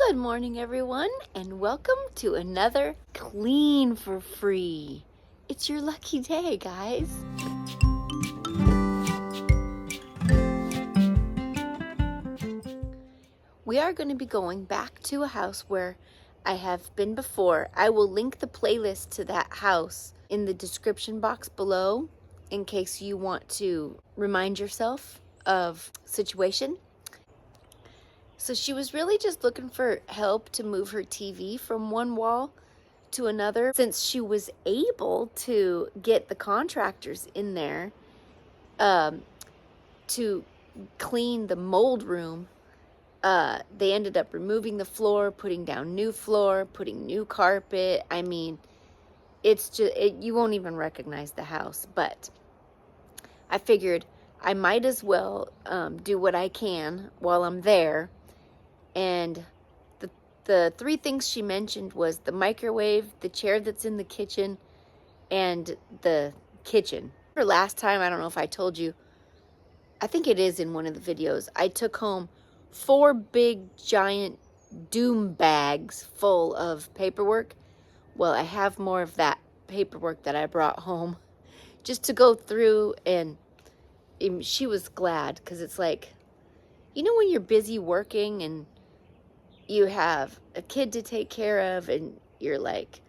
Good morning, everyone, and welcome to another Clean for Free. It's your lucky day, guys. We are going to be going back to a house where I have been before. I will link the playlist to that house in the description box below in case you want to remind yourself of the situation. So she was really just looking for help to move her TV from one wall to another. Since she was able to get the contractors in there to clean the mold room, they ended up removing the floor, putting down new floor, putting new carpet. I mean, it's just, you won't even recognize the house. But I figured I might as well do what I can while I'm there. And the three things she mentioned was the microwave, the chair that's in the kitchen, and the kitchen. For last time, I don't know if I told you, I think it is in one of the videos, I took home 4 big giant doom bags full of paperwork. Well, I have more of that paperwork that I brought home just to go through, and she was glad because it's like, you know, when you're busy working and you have a kid to take care of and you're like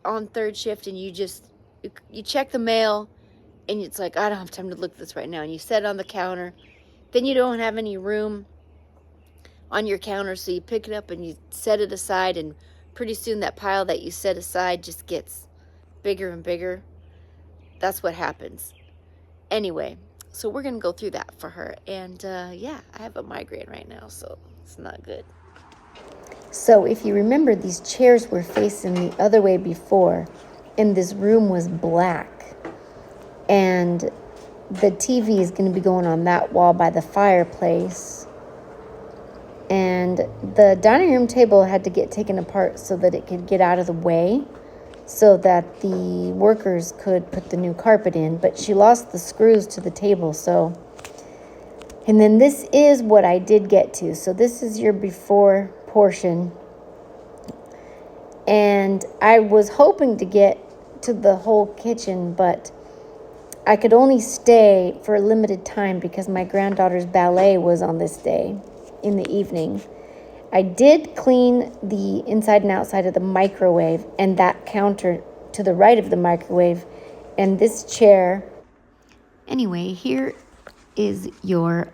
on third shift and you check the mail and it's like, I don't have time to look at this right now, and you set it on the counter, then you don't have any room on your counter, so you pick it up and you set it aside, and pretty soon that pile that you set aside just gets bigger and bigger. That's what happens. Anyway, so we're gonna go through that for her, and yeah, I have a migraine right now, so it's not good. So if you remember, these chairs were facing the other way before, and this room was black. And the TV is going to be going on that wall by the fireplace. And the dining room table had to get taken apart so that it could get out of the way, so that the workers could put the new carpet in. But she lost the screws to the table, so... And then this is what I did get to. So this is your before portion. And I was hoping to get to the whole kitchen, but I could only stay for a limited time because my granddaughter's ballet was on this day in the evening. I did clean the inside and outside of the microwave and that counter to the right of the microwave and this chair. Anyway, here is your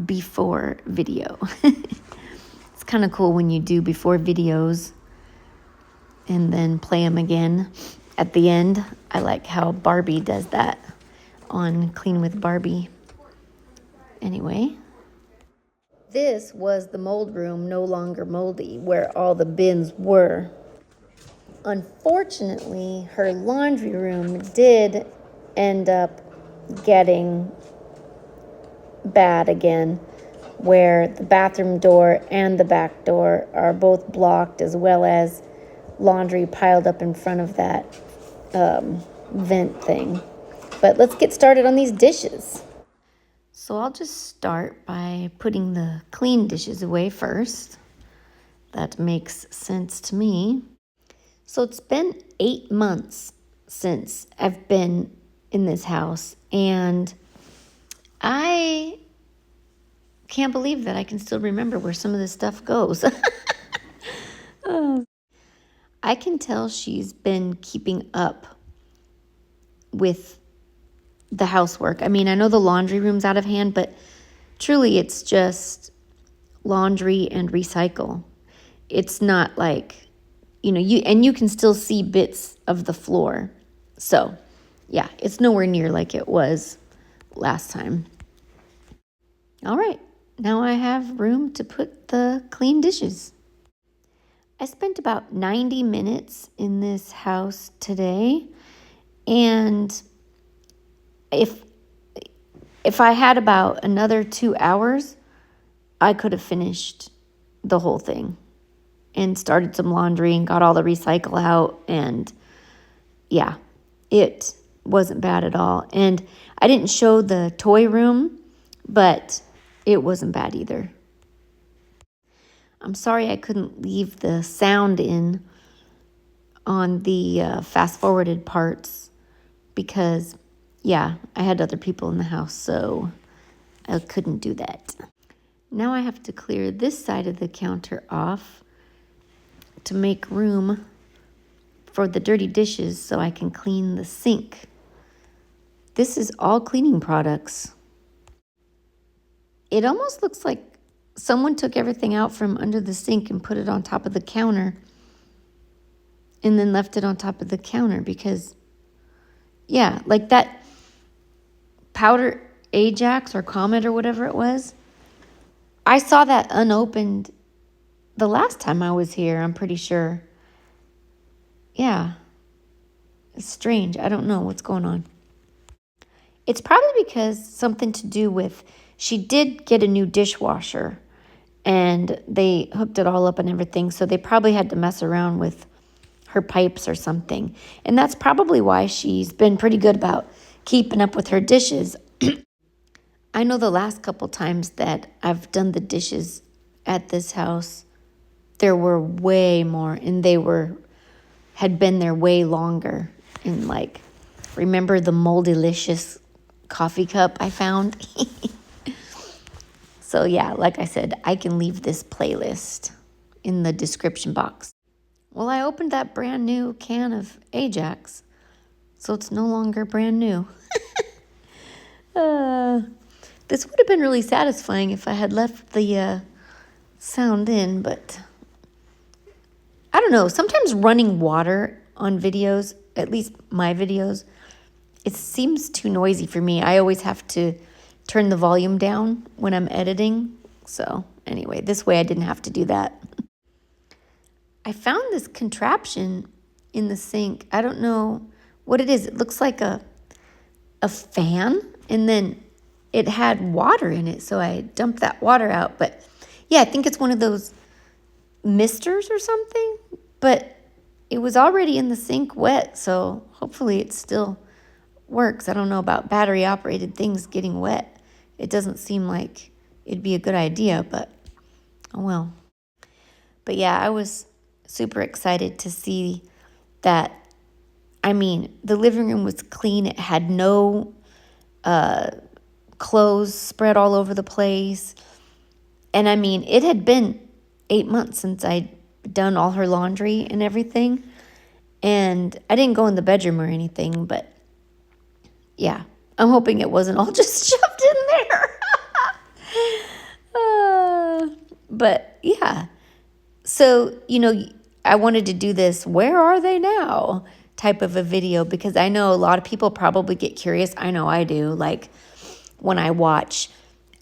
before video. It's kind of cool when you do before videos and then play them again at the end. I like how Barbie does that on Clean with Barbie. Anyway, this was the mold room, no longer moldy, where all the bins were. Unfortunately, her laundry room did end up getting bad again, where the bathroom door and the back door are both blocked, as well as laundry piled up in front of that vent thing. But let's get started on these dishes. So I'll just start by putting the clean dishes away first. That makes sense to me. So it's been 8 months since I've been in this house, and I can't believe that I can still remember where some of this stuff goes. I can tell she's been keeping up with the housework. I mean, I know the laundry room's out of hand, but truly it's just laundry and recycle. It's not like, you can still see bits of the floor. So, yeah, it's nowhere near like it was last time. All right, now I have room to put the clean dishes. I spent about 90 minutes in this house today, and if I had about another 2 hours, I could have finished the whole thing and started some laundry and got all the recycle out. And yeah, it wasn't bad at all. And I didn't show the toy room, but it wasn't bad either. I'm sorry I couldn't leave the sound in on the fast-forwarded parts because, yeah, I had other people in the house, so I couldn't do that. Now I have to clear this side of the counter off to make room for the dirty dishes so I can clean the sink. This is all cleaning products. It almost looks like someone took everything out from under the sink and put it on top of the counter and then left it on top of the counter because, yeah, like that powder Ajax or Comet or whatever it was. I saw that unopened the last time I was here, I'm pretty sure. Yeah, it's strange. I don't know what's going on. It's probably because something to do with she did get a new dishwasher and they hooked it all up and everything. So they probably had to mess around with her pipes or something. And that's probably why she's been pretty good about keeping up with her dishes. I know the last couple times that I've done the dishes at this house, there were way more and had been there way longer. And like, remember the Moldylicious coffee cup I found? So yeah, like I said, I can leave this playlist in the description box. Well, I opened that brand new can of Ajax, so it's no longer brand new. This would have been really satisfying if I had left the sound in, but I don't know. Sometimes running water on videos, at least my videos, it seems too noisy for me. I always have to turn the volume down when I'm editing. So anyway, this way I didn't have to do that. I found this contraption in the sink. I don't know what it is. It looks like a fan, and then it had water in it, so I dumped that water out. But yeah, I think it's one of those misters or something, but it was already in the sink wet, so hopefully it still works. I don't know about battery operated things getting wet. It doesn't seem like it'd be a good idea, but oh well. But yeah, I was super excited to see that. I mean, the living room was clean. It had no clothes spread all over the place. And I mean, it had been 8 months since I'd done all her laundry and everything. And I didn't go in the bedroom or anything, but yeah, I'm hoping it wasn't all just shoved in there. But yeah, so, I wanted to do this, where are they now, type of a video, because I know a lot of people probably get curious. I know I do, like when I watch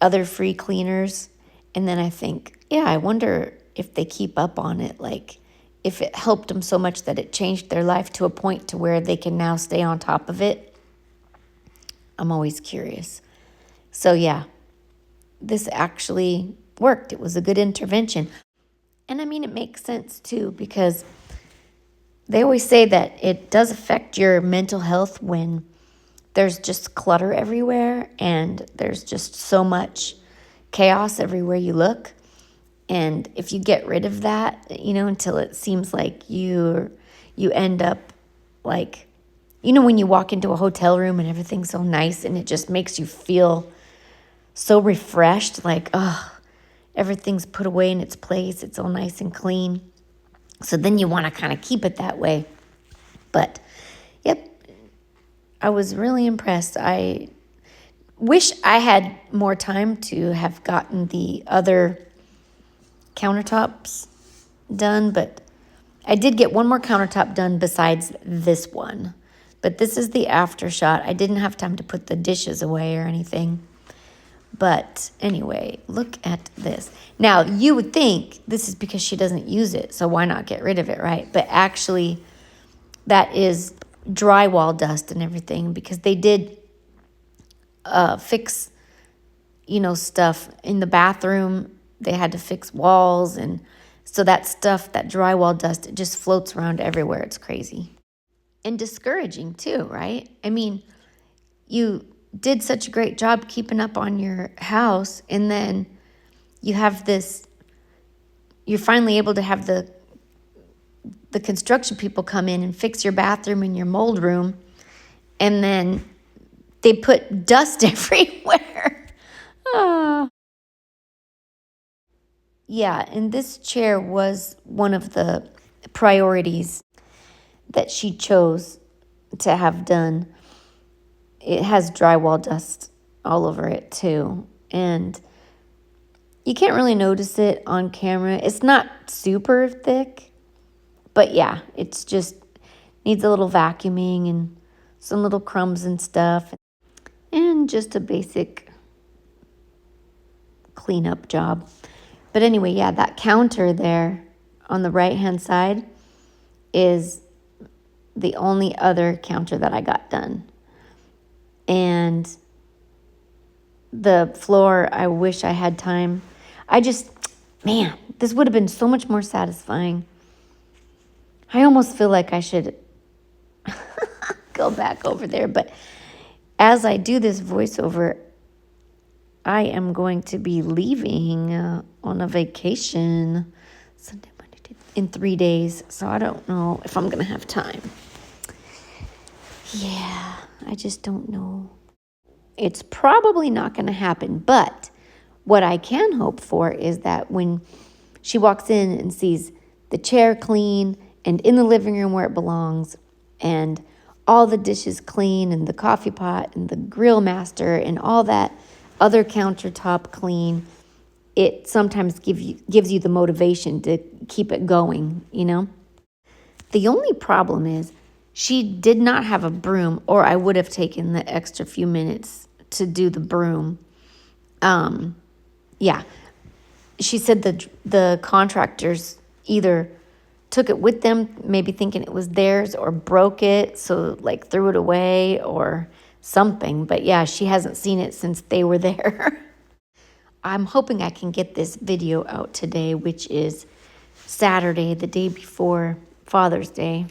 other free cleaners, and then I think, yeah, I wonder if they keep up on it, like if it helped them so much that it changed their life to a point to where they can now stay on top of it. I'm always curious. So yeah, this actually worked. It was a good intervention. And I mean, it makes sense too, because they always say that it does affect your mental health when there's just clutter everywhere and there's just so much chaos everywhere you look. And if you get rid of that, until it seems like you end up like, when you walk into a hotel room and everything's so nice and it just makes you feel so refreshed, like, oh, everything's put away in its place. It's all nice and clean. So then you want to kind of keep it that way. But, yep, I was really impressed. I wish I had more time to have gotten the other countertops done, but I did get one more countertop done besides this one. But this is the after shot. I didn't have time to put the dishes away or anything. But anyway, look at this. Now, you would think this is because she doesn't use it, so why not get rid of it, right? But actually, that is drywall dust and everything, because they did fix, stuff in the bathroom. They had to fix walls, and so that stuff, that drywall dust, it just floats around everywhere. It's crazy. And discouraging too, right? I mean, you did such a great job keeping up on your house, and then you have this you're finally able to have the construction people come in and fix your bathroom and your mold room, and then they put dust everywhere. Ah. Yeah, and this chair was one of the priorities that she chose to have done. It has drywall dust all over it too, and you can't really notice it on camera. It's not super thick, but yeah, it's just needs a little vacuuming and some little crumbs and stuff, and just a basic cleanup job. But anyway, yeah, that counter there on the right-hand side is the only other counter that I got done. And the floor, I wish I had time. Man, this would have been so much more satisfying. I almost feel like I should go back over there. But as I do this voiceover, I am going to be leaving on a vacation Sunday, Monday, in 3 days. So I don't know if I'm going to have time. Yeah, I just don't know. It's probably not going to happen. But what I can hope for is that when she walks in and sees the chair clean and in the living room where it belongs, and all the dishes clean, and the coffee pot and the grill master and all that other countertop clean, it sometimes gives you the motivation to keep it going, you know? The only problem is she did not have a broom, or I would have taken the extra few minutes to do the broom. Yeah. She said the contractors either took it with them, maybe thinking it was theirs, or broke it, so like threw it away or something. But yeah, she hasn't seen it since they were there. I'm hoping I can get this video out today, which is Saturday, the day before Father's Day.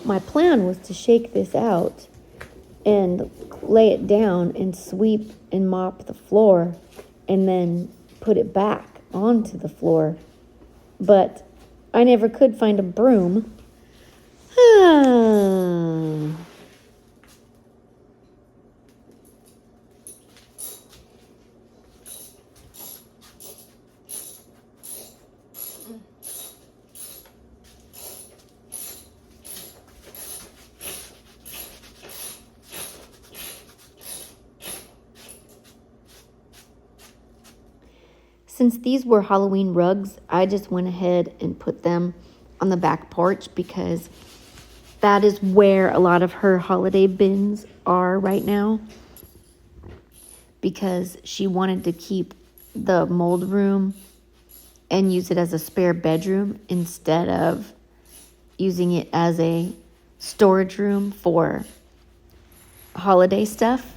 My plan was to shake this out and lay it down and sweep and mop the floor and then put it back onto the floor. But I never could find a broom. Since these were Halloween rugs, I just went ahead and put them on the back porch because that is where a lot of her holiday bins are right now. Because she wanted to keep the mold room and use it as a spare bedroom instead of using it as a storage room for holiday stuff,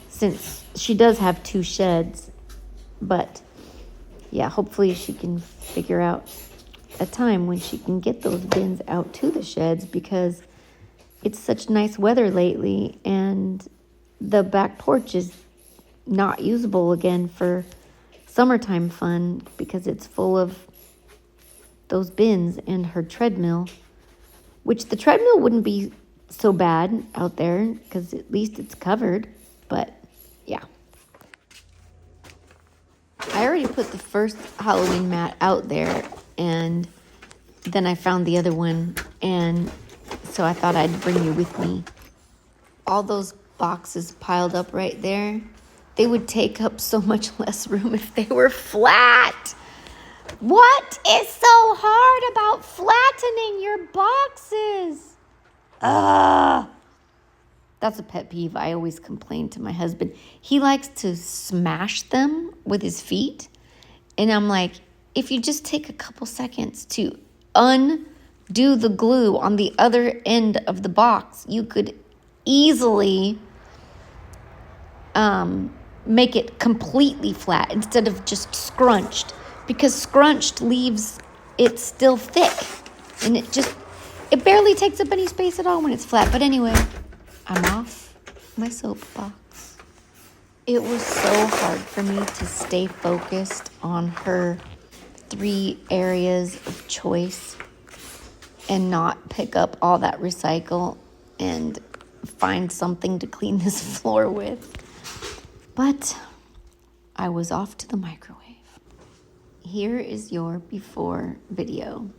since she does have 2 sheds. But yeah, hopefully she can figure out a time when she can get those bins out to the sheds, because it's such nice weather lately and the back porch is not usable again for summertime fun because it's full of those bins and her treadmill, which the treadmill wouldn't be so bad out there because at least it's covered. But yeah, I already put the first Halloween mat out there, and then I found the other one, and so I thought I'd bring you with me. All those boxes piled up right there, they would take up so much less room if they were flat. What is so hard about flattening your boxes? That's a pet peeve. I always complain to my husband. He likes to smash them with his feet. And I'm like, if you just take a couple seconds to undo the glue on the other end of the box, you could easily make it completely flat instead of just scrunched, because scrunched leaves it still thick, and it barely takes up any space at all when it's flat. But anyway, I'm off my soapbox. It was so hard for me to stay focused on her 3 areas of choice and not pick up all that recycle and find something to clean this floor with. But I was off to the microwave. Here is your before video.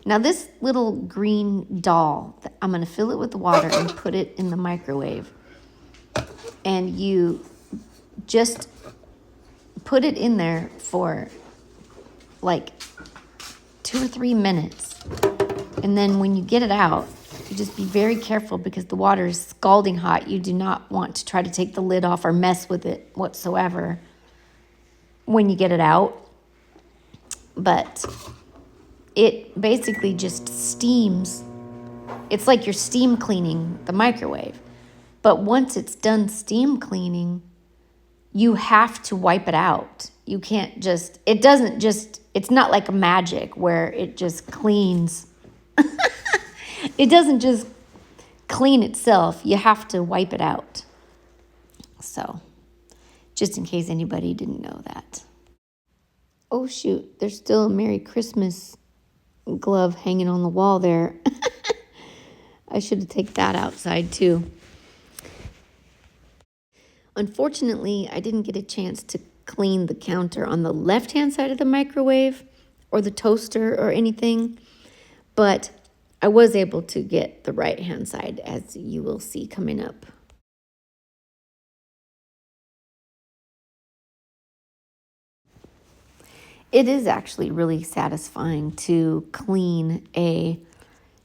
Now this little green doll, I'm going to fill it with water and put it in the microwave. And you just put it in there for like 2 or 3 minutes. And then when you get it out, you just be very careful because the water is scalding hot. You do not want to try to take the lid off or mess with it whatsoever when you get it out. But it basically just steams. It's like you're steam cleaning the microwave. But once it's done steam cleaning, you have to wipe it out. You can't just, it's not like magic where it just cleans. It doesn't just clean itself. You have to wipe it out. So, just in case anybody didn't know that. Oh shoot, there's still a Merry Christmas glove hanging on the wall there. I should have taken that outside too. Unfortunately, I didn't get a chance to clean the counter on the left-hand side of the microwave or the toaster or anything, but I was able to get the right-hand side, as you will see coming up. It is actually really satisfying to clean a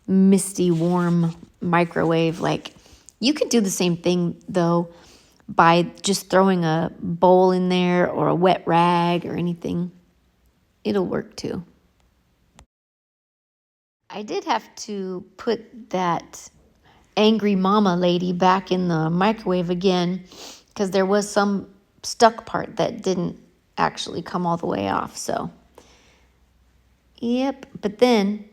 misty, warm microwave. Like, you could do the same thing, though, by just throwing a bowl in there or a wet rag or anything. It'll work, too. I did have to put that angry mama lady back in the microwave again because there was some stuck part that didn't actually come all the way off. So, yep. But then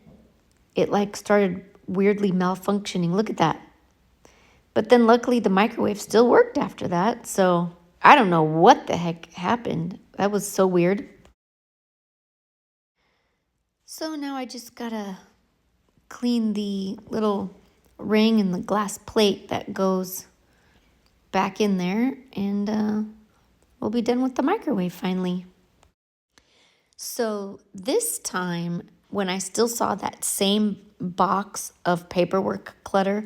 it like started weirdly malfunctioning. Look at that. But then luckily the microwave still worked after that. So I don't know what the heck happened. That was so weird. So now I just gotta clean the little ring and the glass plate that goes back in there, and we'll be done with the microwave finally. So this time, when I still saw that same box of paperwork clutter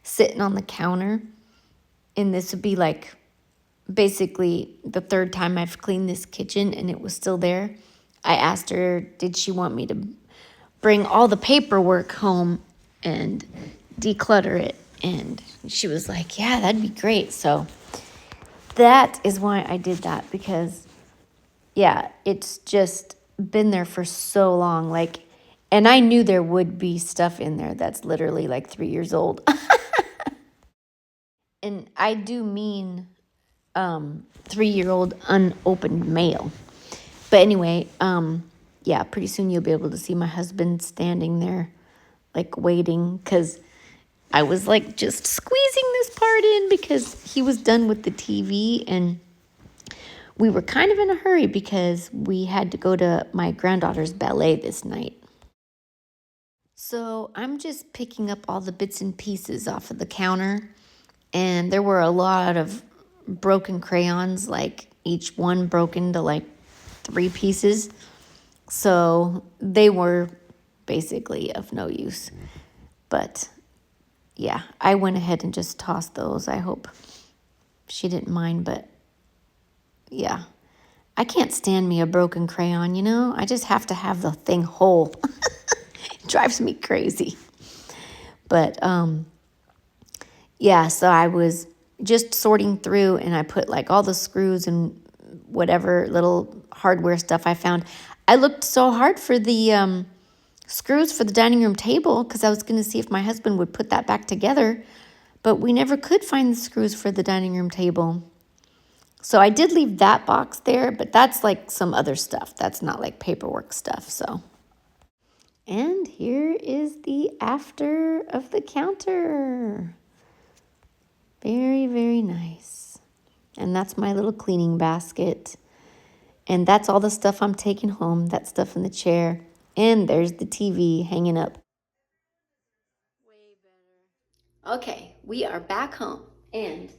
sitting on the counter, and this would be like basically the 3rd time I've cleaned this kitchen and it was still there, I asked her, did she want me to bring all the paperwork home and declutter it? And she was like, yeah, that'd be great. So that is why I did that, because yeah, it's just been there for so long. Like, and I knew there would be stuff in there that's literally like 3 years old. And I do mean 3-year-old unopened mail. But anyway, yeah, pretty soon you'll be able to see my husband standing there, like waiting, because I was like just squeezing this part in because he was done with the TV, and we were kind of in a hurry because we had to go to my granddaughter's ballet this night. So I'm just picking up all the bits and pieces off of the counter, and there were a lot of broken crayons, like each one broken to like 3 pieces. So they were basically of no use. But yeah, I went ahead and just tossed those. I hope she didn't mind, but yeah. I can't stand me a broken crayon, you know? I just have to have the thing whole. It drives me crazy. But yeah, so I was just sorting through and I put like all the screws and whatever little hardware stuff I found. I looked so hard for the screws for the dining room table because I was going to see if my husband would put that back together, but we never could find the screws for the dining room table. So I did leave that box there, but that's like some other stuff. That's not like paperwork stuff, so. And here is the after of the counter. Very, very nice. And that's my little cleaning basket. And that's all the stuff I'm taking home, that stuff in the chair. And there's the TV hanging up. Way better. Okay, we are back home. And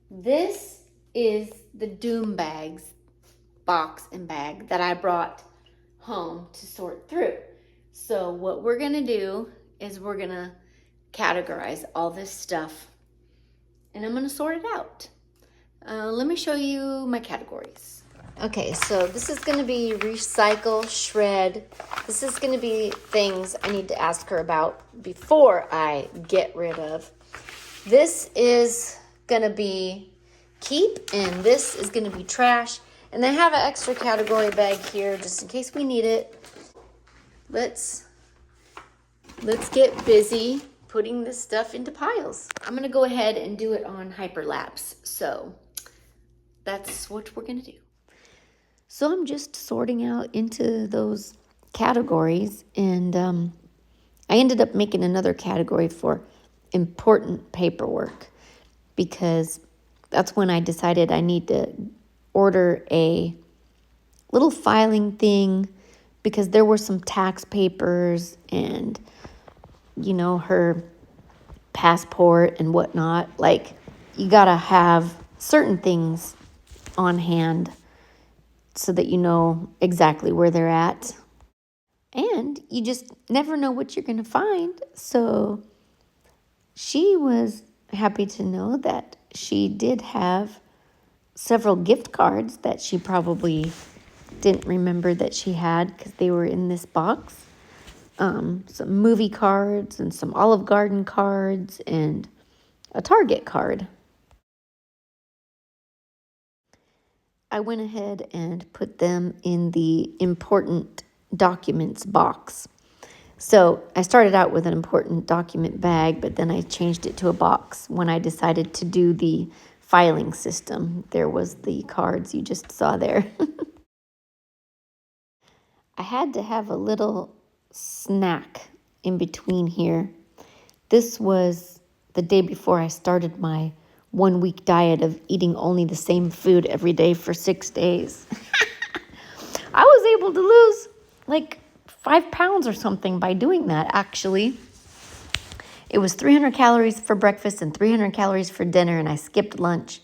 this is the Doom Bags box and bag that I brought home to sort through. So what we're gonna do is we're gonna categorize all this stuff and I'm gonna sort it out. Let me show you my categories. Okay, so this is gonna be recycle, shred. This is gonna be things I need to ask her about before I get rid of. This is gonna be keep, and this is gonna be trash. And I have an extra category bag here just in case we need it. Let's get busy putting this stuff into piles. I'm gonna go ahead and do it on hyperlapse. So that's what we're gonna do. So I'm just sorting out into those categories, and I ended up making another category for important paperwork because that's when I decided I need to order a little filing thing because there were some tax papers and, you know, her passport and whatnot. Like, you gotta have certain things on hand so that you know exactly where they're at. And you just never know what you're gonna find. So she was happy to know that she did have several gift cards that she probably didn't remember that she had because they were in this box. Some movie cards and some Olive Garden cards and a Target card. I went ahead and put them in the important documents box. So I started out with an important document bag, but then I changed it to a box when I decided to do the filing system. There was the cards you just saw there. I had to have a little snack in between here. This was the day before I started my 1-week diet of eating only the same food every day for 6 days. I was able to lose like 5 pounds or something by doing that, actually. It was 300 calories for breakfast and 300 calories for dinner, and I skipped lunch.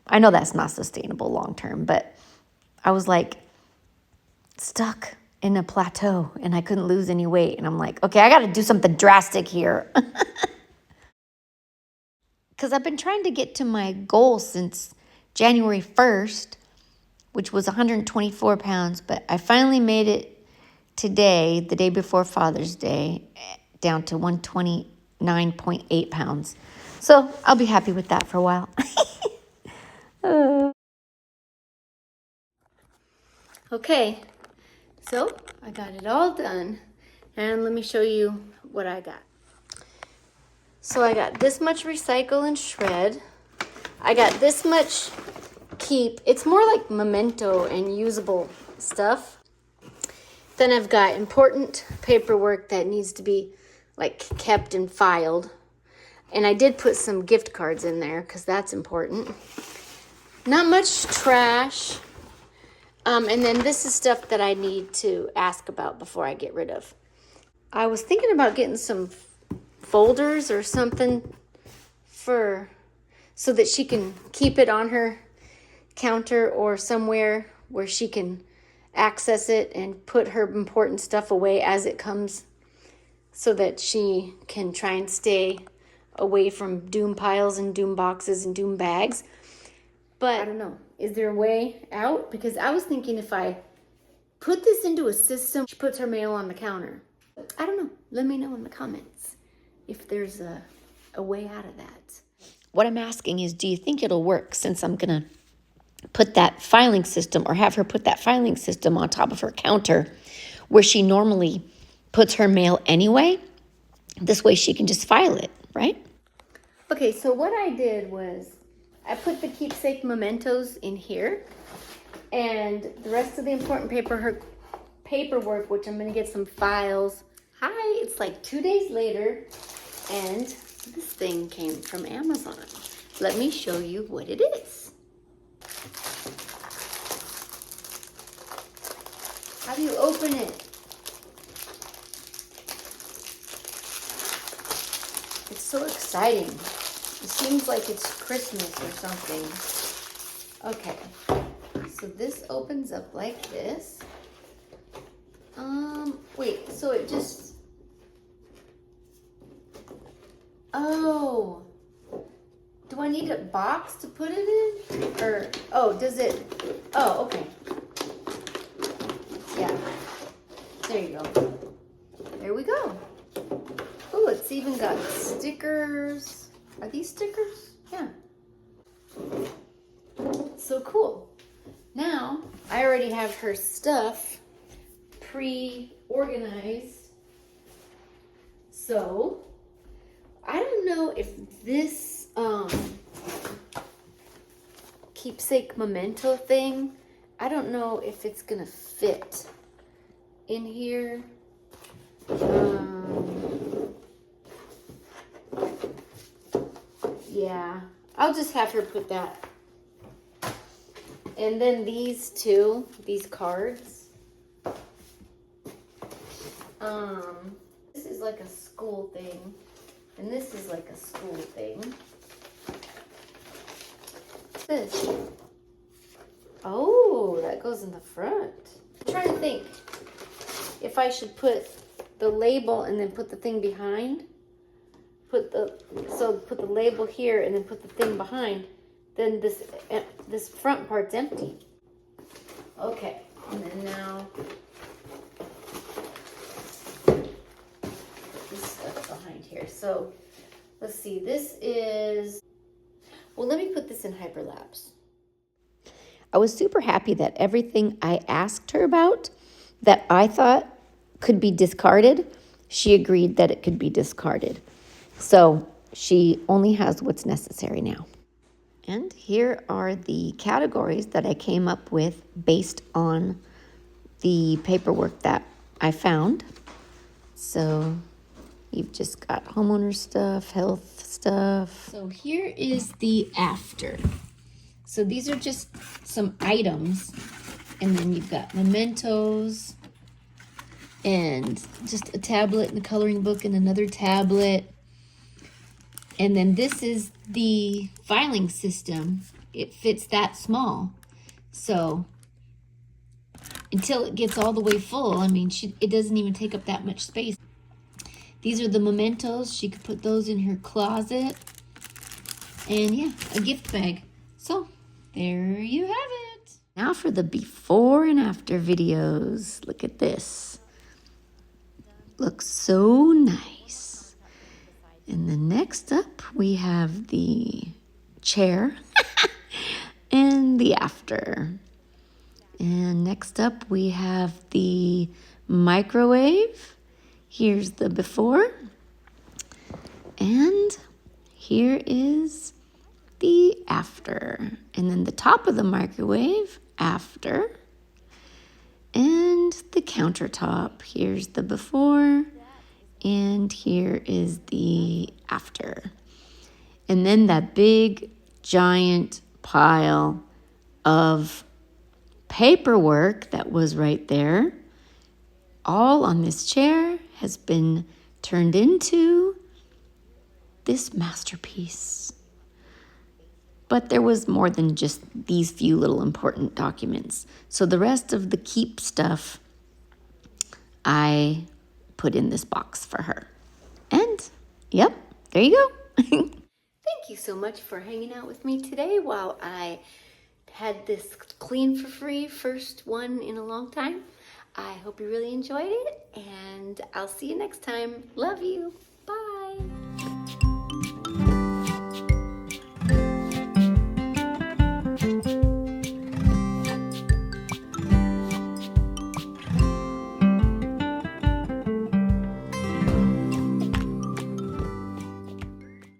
I know that's not sustainable long term, but I was like stuck in a plateau and I couldn't lose any weight. And I'm like, okay, I got to do something drastic here. Because I've been trying to get to my goal since January 1st, which was 124 pounds. But I finally made it today, the day before Father's Day, down to 129.8 pounds. So I'll be happy with that for a while. Okay, so I got it all done. And let me show you what I got. So I got this much recycle and shred. I got this much keep. It's more like memento and usable stuff. Then I've got important paperwork that needs to be like kept and filed. And I did put some gift cards in there because that's important. Not much trash. And then this is stuff that I need to ask about before I get rid of. I was thinking about getting some folders or something so that she can keep it on her counter or somewhere where she can access it and put her important stuff away as it comes so that she can try and stay away from doom piles and doom boxes and doom bags. But I don't know, is there a way out? Because I was thinking if I put this into a system, she puts her mail on the counter. I don't know. Let me know in the comments if there's a way out of that. What I'm asking is, do you think it'll work, since I'm going to put that filing system, or have her put that filing system on top of her counter where she normally puts her mail anyway? This way she can just file it, right? Okay, so what I did was I put the keepsake mementos in here, and the rest of the important paperwork, which I'm going to get some files. Hi, it's like 2 days later, and this thing came from Amazon. Let me show you what it is. How do you open it? It's so exciting. It seems like it's Christmas or something. Okay, so this opens up like this. Wait, so it just... Oh. Do I need a box to put it in? Or, oh, does it... Oh, okay. Yeah. There you go. There we go. Oh, it's even got stickers. Are these stickers? Yeah. So cool. Now, I already have her stuff pre-organized. So, I don't know if this keepsake memento thing, I don't know if it's gonna fit in here. Yeah, I'll just have her put that. And then these two, these cards. This is like a school thing, and this is like a school thing. This. Oh, that goes in the front. I'm trying to think if I should put the label and then put the thing behind. Put the label here and then put the thing behind. Then this front part's empty. Okay, and then now this stuff behind here. So let's see. This is. Well, let me put this in hyperlapse. I was super happy that everything I asked her about that I thought could be discarded, she agreed that it could be discarded. So she only has what's necessary now. And here are the categories that I came up with based on the paperwork that I found. So you've just got homeowner stuff, health stuff. So here is the after. So these are just some items. And then you've got mementos and just a tablet and a coloring book and another tablet. And then this is the filing system. It fits that small. So until it gets all the way full, I mean, it doesn't even take up that much space. These are the mementos. She could put those in her closet. And yeah, a gift bag. So there you have it. Now for the before and after videos. Look at this. Looks so nice. And then next up, we have the chair and the after. And next up, we have the microwave. Here's the before. And here is the after. And then the top of the microwave, after. And the countertop. Here's the before. And here is the after. And then that big, giant pile of paperwork that was right there, all on this chair, has been turned into this masterpiece. But there was more than just these few little important documents. So the rest of the keep stuff, I put in this box for her. And, yep, there you go. Thank you so much for hanging out with me today while I had this clean for free, first one in a long time. I hope you really enjoyed it, and I'll see you next time. Love you.